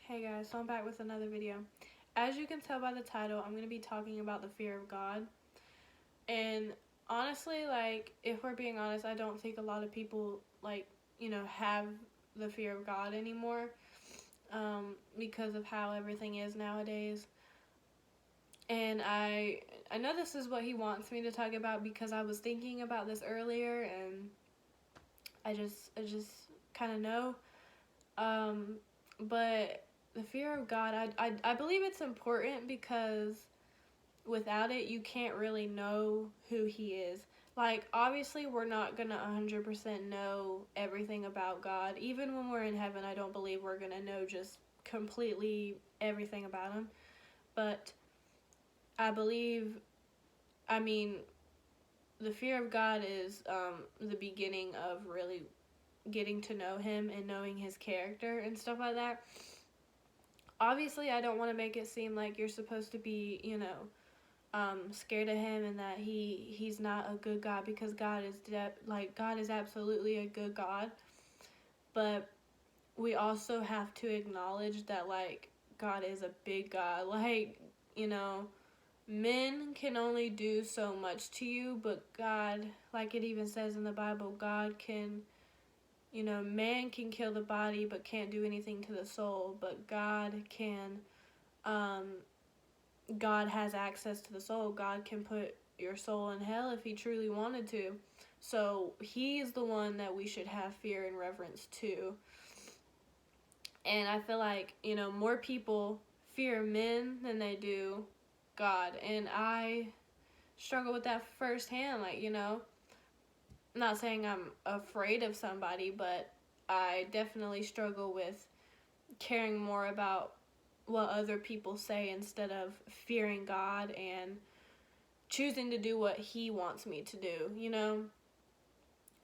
Hey guys, so I'm back with another video. As you can tell by the title, I'm going to be talking about the fear of God. And honestly, if we're being honest, I don't think a lot of people, have the fear of God anymore because of how everything is nowadays. And I know this is what he wants me to talk about because I was thinking about this earlier and I just kind of know. But the fear of God, I believe it's important because without it, you can't really know who He is. Like, obviously, we're not going to 100% know everything about God. Even when we're in heaven, I don't believe we're going to know just completely everything about Him. But I believe, I mean, the fear of God is the beginning of really getting to know Him and knowing His character and stuff like that. Obviously, I don't want to make it seem like you're supposed to be, scared of Him and that he's not a good God, because God is God is absolutely a good God. But we also have to acknowledge that God is a big God. Men can only do so much to you, but God, like it even says in the Bible, God can, man can kill the body but can't do anything to the soul, but God can, God has access to the soul. God can put your soul in hell if He truly wanted to. So He is the one that we should have fear and reverence to. And I feel like, more people fear men than they do God. And I struggle with that firsthand. I'm not saying I'm afraid of somebody, but I definitely struggle with caring more about what other people say instead of fearing God and choosing to do what He wants me to do.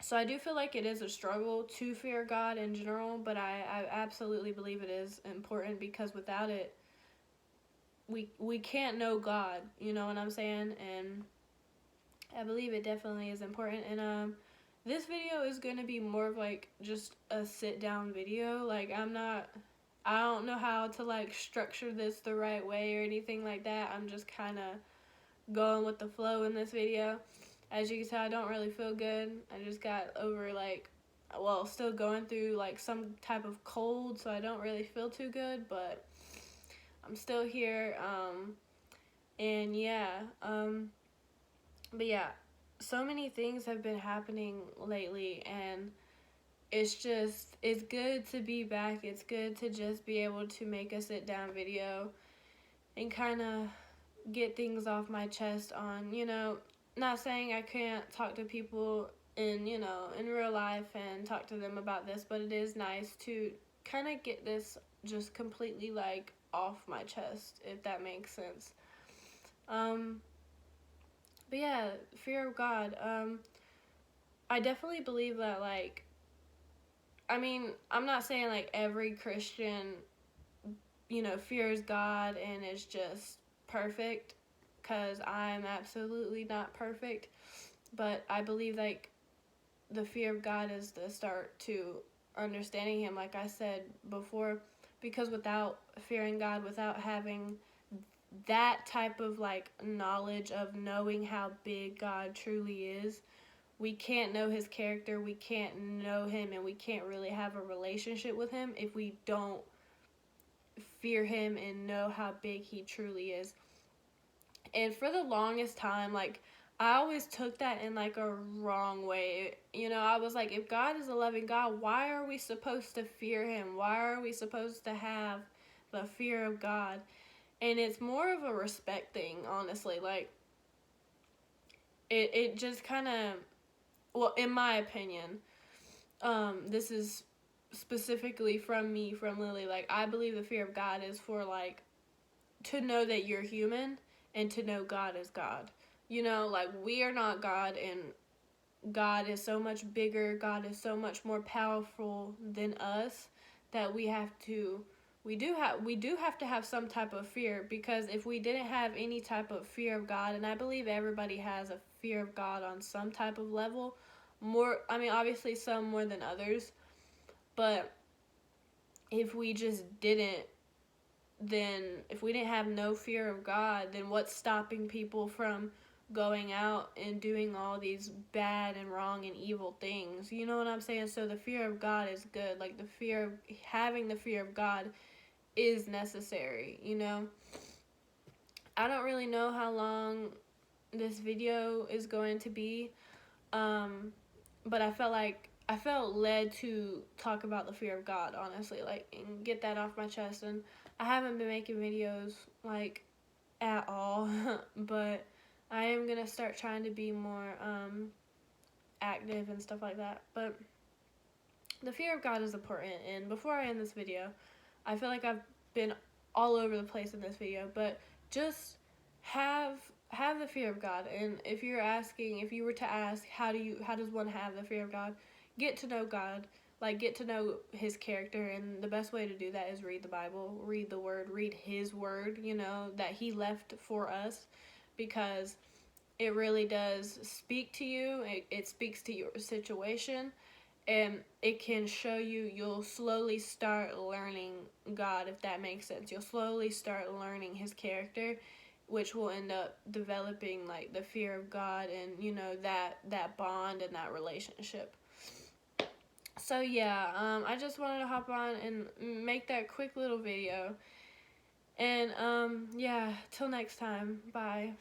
So I do feel like it is a struggle to fear God in general, but I absolutely believe it is important, because without it, we can't know God, you know what I'm saying? And I believe it definitely is important. And this video is going to be more of just a sit down video. I don't know how to structure this the right way or anything like that. I'm just kind of going with the flow in this video. As you can tell, I don't really feel good. I just got over still going through some type of cold, so I don't really feel too good, but I'm still here. And yeah, but yeah, so many things have been happening lately, and it's good to be back. It's good to just be able to make a sit down video and kind of get things off my chest on, not saying I can't talk to people in real life and talk to them about this, but it is nice to kind of get this just completely off my chest, if that makes sense. But yeah, fear of God. I definitely believe that I'm not saying every Christian, fears God and is just perfect, because I'm absolutely not perfect. But I believe the fear of God is the start to understanding Him, like I said before, because without fearing God, without having that type of knowledge of knowing how big God truly is, we can't know His character, we can't know Him, and we can't really have a relationship with Him if we don't fear Him and know how big He truly is. And for the longest time, I always took that in a wrong way. I was like, if God is a loving God, why are we supposed to fear Him? Why are we supposed to have the fear of God? And it's more of a respect thing, honestly. It just kind of, well, in my opinion, this is specifically from me, from Lily. I believe the fear of God is for to know that you're human and to know God is God. We are not God, and God is so much bigger, God is so much more powerful than us, that we do have to have some type of fear, because if we didn't have any type of fear of God, and I believe everybody has a fear of God on some type of level, obviously some more than others, but if we just didn't then if we didn't have no fear of God, then what's stopping people from going out and doing all these bad and wrong and evil things? You know what I'm saying? So the fear of God is good. Like having the fear of God is necessary, you know? I don't really know how long this video is going to be, but I felt led to talk about the fear of God, honestly, like, and get that off my chest. And I haven't been making videos, like, at all, but I am gonna start trying to be more active and stuff like that. But the fear of God is important. And before I end this video, I feel like I've been all over the place in this video, but just have the fear of God. And if you were to ask, how does one have the fear of God? Get to know God, like, get to know his character, and the best way to do that is read the Bible, read the word, read his word, you know, that he left for us, because it really does speak to you. It speaks to your situation, and it can show you. You'll slowly start learning God, if that makes sense. You'll slowly start learning his character, which will end up developing, like, the fear of God, and, you know, that bond and that relationship. So yeah, I just wanted to hop on and make that quick little video. And yeah, till next time, bye.